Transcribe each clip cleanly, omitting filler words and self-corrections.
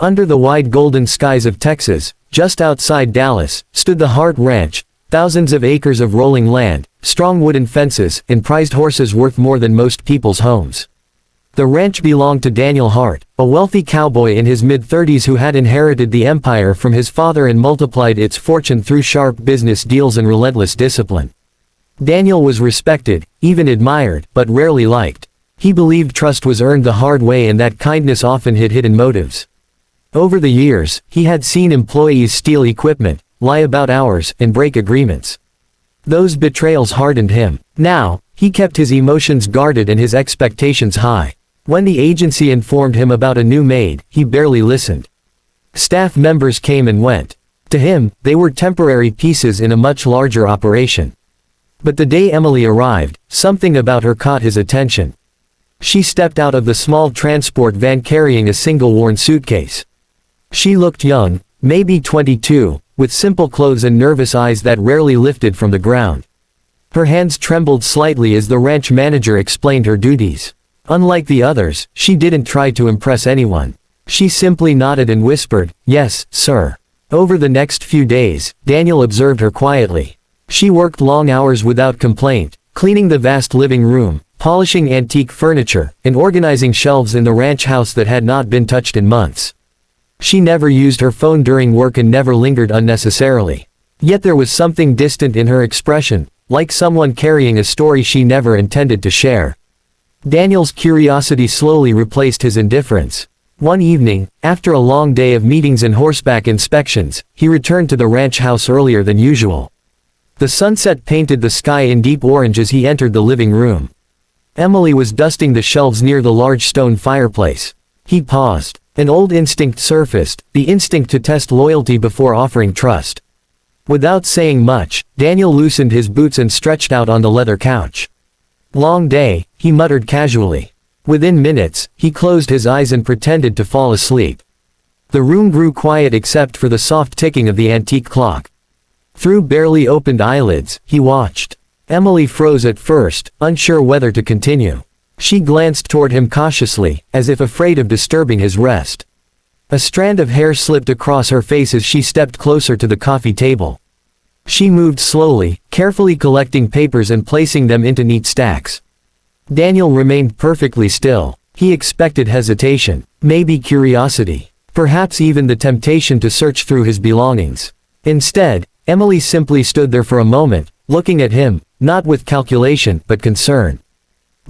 Under the wide golden skies of Texas, just outside Dallas, stood the Hart Ranch, thousands of acres of rolling land, strong wooden fences, and prized horses worth more than most people's homes. The ranch belonged to Daniel Hart, a wealthy cowboy in his mid-30s who had inherited the empire from his father and multiplied its fortune through sharp business deals and relentless discipline. Daniel was respected, even admired, but rarely liked. He believed trust was earned the hard way and that kindness often hid hidden motives. Over the years, he had seen employees steal equipment, lie about hours, and break agreements. Those betrayals hardened him. Now, he kept his emotions guarded and his expectations high. When the agency informed him about a new maid, he barely listened. Staff members came and went. To him, they were temporary pieces in a much larger operation. But the day Emily arrived, something about her caught his attention. She stepped out of the small transport van carrying a single worn suitcase. She looked young, maybe 22, with simple clothes and nervous eyes that rarely lifted from the ground. Her hands trembled slightly as the ranch manager explained her duties. Unlike the others, she didn't try to impress anyone. She simply nodded and whispered, "Yes, sir." Over the next few days, Daniel observed her quietly. She worked long hours without complaint, cleaning the vast living room, polishing antique furniture, and organizing shelves in the ranch house that had not been touched in months. She never used her phone during work and never lingered unnecessarily. Yet there was something distant in her expression, like someone carrying a story she never intended to share. Daniel's curiosity slowly replaced his indifference. One evening, after a long day of meetings and horseback inspections, he returned to the ranch house earlier than usual. The sunset painted the sky in deep orange as he entered the living room. Emily was dusting the shelves near the large stone fireplace. He paused. An old instinct surfaced, the instinct to test loyalty before offering trust. Without saying much, Daniel loosened his boots and stretched out on the leather couch. "Long day," he muttered casually. Within minutes, he closed his eyes and pretended to fall asleep. The room grew quiet except for the soft ticking of the antique clock. Through barely opened eyelids, he watched. Emily froze at first, unsure whether to continue. She glanced toward him cautiously, as if afraid of disturbing his rest. A strand of hair slipped across her face as she stepped closer to the coffee table. She moved slowly, carefully collecting papers and placing them into neat stacks. Daniel remained perfectly still. He expected hesitation, maybe curiosity, perhaps even the temptation to search through his belongings. Instead, Emily simply stood there for a moment, looking at him, not with calculation, but concern.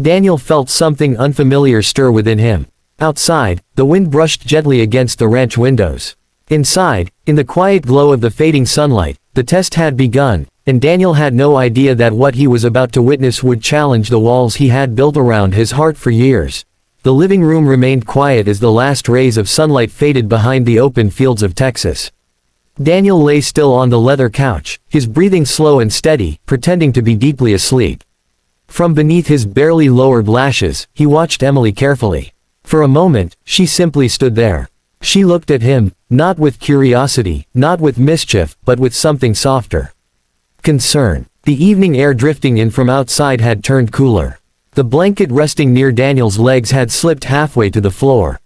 Daniel felt something unfamiliar stir within him. Outside, the wind brushed gently against the ranch windows. Inside, in the quiet glow of the fading sunlight, the test had begun, and Daniel had no idea that what he was about to witness would challenge the walls he had built around his heart for years. The living room remained quiet as the last rays of sunlight faded behind the open fields of Texas. Daniel lay still on the leather couch, his breathing slow and steady, pretending to be deeply asleep. From beneath his barely lowered lashes, he watched Emily carefully. For a moment, she simply stood there. She looked at him, not with curiosity, not with mischief, but with something softer. Concern. The evening air drifting in from outside had turned cooler. The blanket resting near Daniel's legs had slipped halfway to the floor.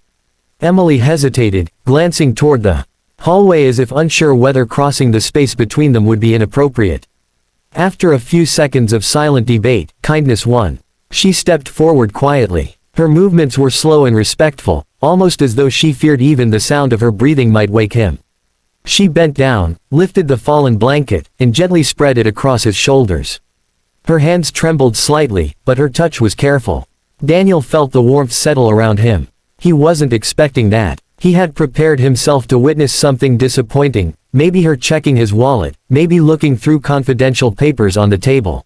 Emily hesitated, glancing toward the hallway as if unsure whether crossing the space between them would be inappropriate. After a few seconds of silent debate, kindness won. She stepped forward quietly. Her movements were slow and respectful, almost as though she feared even the sound of her breathing might wake him. She bent down, lifted the fallen blanket, and gently spread it across his shoulders. Her hands trembled slightly, but her touch was careful. Daniel felt the warmth settle around him. He wasn't expecting that. He had prepared himself to witness something disappointing, maybe her checking his wallet, maybe looking through confidential papers on the table.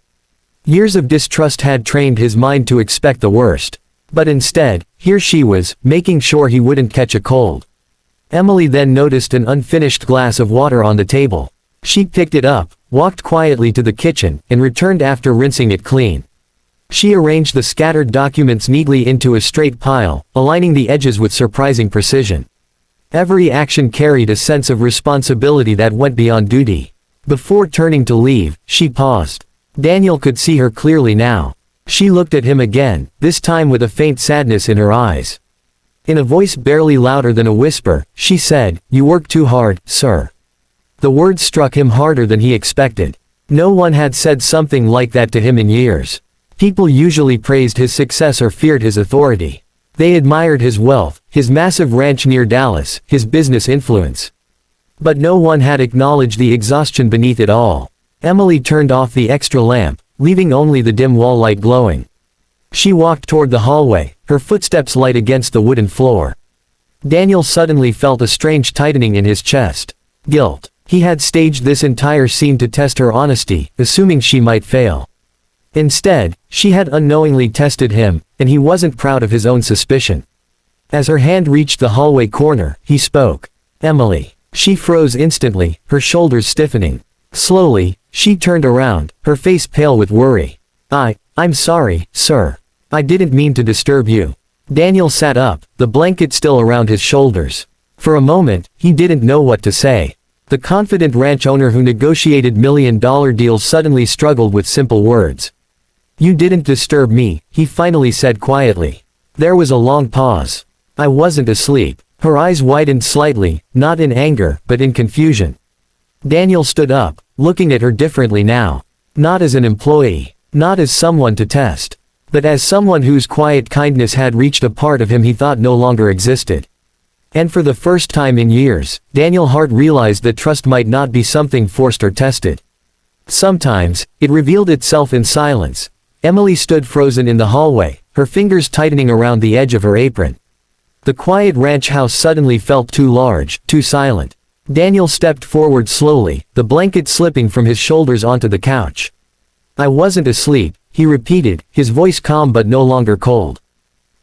Years of distrust had trained his mind to expect the worst. But instead, here she was, making sure he wouldn't catch a cold. Emily then noticed an unfinished glass of water on the table. She picked it up, walked quietly to the kitchen, and returned after rinsing it clean. She arranged the scattered documents neatly into a straight pile, aligning the edges with surprising precision. Every action carried a sense of responsibility that went beyond duty. Before turning to leave, she paused. Daniel could see her clearly now. She looked at him again, this time with a faint sadness in her eyes. In a voice barely louder than a whisper, she said, "You work too hard, sir." The words struck him harder than he expected. No one had said something like that to him in years. People usually praised his success or feared his authority. They admired his wealth, his massive ranch near Dallas, his business influence. But no one had acknowledged the exhaustion beneath it all. Emily turned off the extra lamp, leaving only the dim wall light glowing. She walked toward the hallway, her footsteps light against the wooden floor. Daniel suddenly felt a strange tightening in his chest. Guilt. He had staged this entire scene to test her honesty, assuming she might fail. Instead, she had unknowingly tested him, and he wasn't proud of his own suspicion. As her hand reached the hallway corner, he spoke. "Emily." She froze instantly, her shoulders stiffening. Slowly, she turned around, her face pale with worry. I'm sorry, sir. I didn't mean to disturb you." Daniel sat up, the blanket still around his shoulders. For a moment, he didn't know what to say. The confident ranch owner who negotiated million-dollar deals suddenly struggled with simple words. "You didn't disturb me," he finally said quietly. There was a long pause. "I wasn't asleep." Her eyes widened slightly, not in anger, but in confusion. Daniel stood up, looking at her differently now. Not as an employee, not as someone to test, but as someone whose quiet kindness had reached a part of him he thought no longer existed. And for the first time in years, Daniel Hart realized that trust might not be something forced or tested. Sometimes, it revealed itself in silence. Emily stood frozen in the hallway, her fingers tightening around the edge of her apron. The quiet ranch house suddenly felt too large, too silent. Daniel stepped forward slowly, the blanket slipping from his shoulders onto the couch. "I wasn't asleep," he repeated, his voice calm but no longer cold.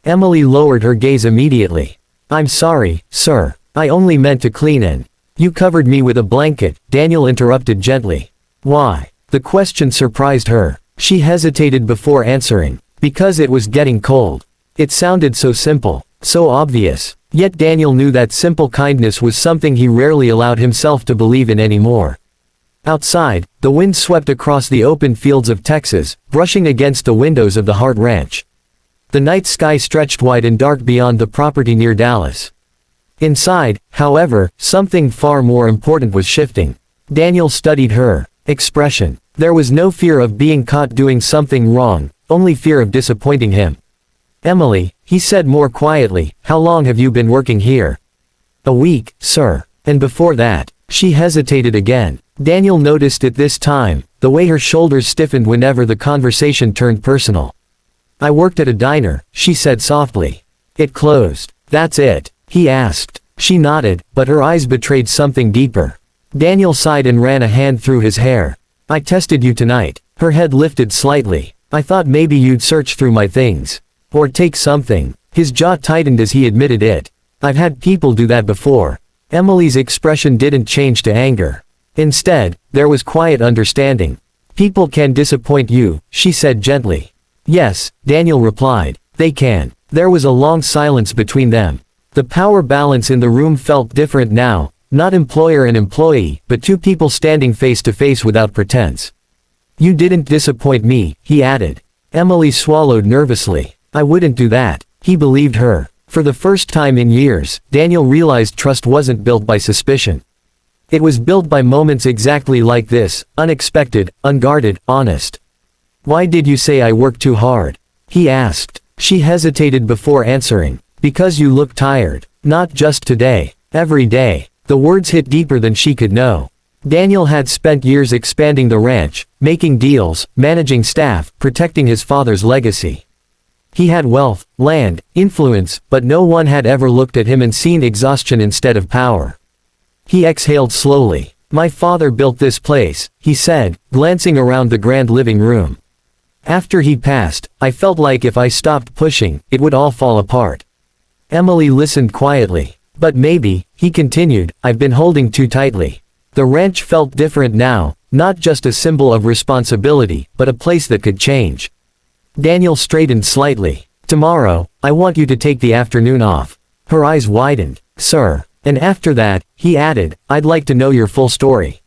Emily lowered her gaze immediately. "I'm sorry, sir. I only meant to clean in." "You covered me with a blanket," Daniel interrupted gently. "Why?" The question surprised her. She hesitated before answering. "Because it was getting cold." It sounded so simple, so obvious. Yet Daniel knew that simple kindness was something he rarely allowed himself to believe in anymore. Outside, the wind swept across the open fields of Texas, brushing against the windows of the Hart Ranch. The night sky stretched wide and dark beyond the property near Dallas. Inside, however, something far more important was shifting. Daniel studied her expression. There was no fear of being caught doing something wrong, only fear of disappointing him. "Emily," he said more quietly, "how long have you been working here?" "A week, sir." "And before that?" She hesitated again. Daniel noticed it this time, the way her shoulders stiffened whenever the conversation turned personal. "I worked at a diner," she said softly. "It closed." "That's it?" he asked. She nodded, but her eyes betrayed something deeper. Daniel sighed and ran a hand through his hair. "I tested you tonight." Her head lifted slightly. "I thought maybe you'd search through my things. Or take something." His jaw tightened as he admitted it. "I've had people do that before." Emily's expression didn't change to anger. Instead, there was quiet understanding. "People can disappoint you," she said gently. "Yes," Daniel replied. "They can." There was a long silence between them. The power balance in the room felt different now, not employer and employee, but two people standing face to face without pretense. "You didn't disappoint me," he added. Emily swallowed nervously. "I wouldn't do that." He believed her. For the first time in years, Daniel realized trust wasn't built by suspicion. It was built by moments exactly like this, unexpected, unguarded, honest. "Why did you say I work too hard?" he asked. She hesitated before answering. "Because you look tired. Not just today. Every day." The words hit deeper than she could know. Daniel had spent years expanding the ranch, making deals, managing staff, protecting his father's legacy. He had wealth, land, influence, but no one had ever looked at him and seen exhaustion instead of power. He exhaled slowly. "My father built this place," he said, glancing around the grand living room. "After he passed, I felt like if I stopped pushing, it would all fall apart." Emily listened quietly. "But maybe," he continued, "I've been holding too tightly." The ranch felt different now, not just a symbol of responsibility, but a place that could change. Daniel straightened slightly. "Tomorrow, I want you to take the afternoon off." Her eyes widened. "Sir." And after that, he added, "I'd like to know your full story.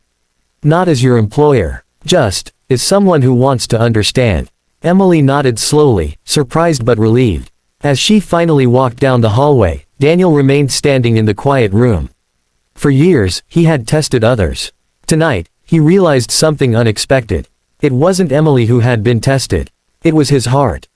Not as your employer. Just, as someone who wants to understand." Emily nodded slowly, surprised but relieved. As she finally walked down the hallway, Daniel remained standing in the quiet room. For years, he had tested others. Tonight, he realized something unexpected. It wasn't Emily who had been tested. It was his heart.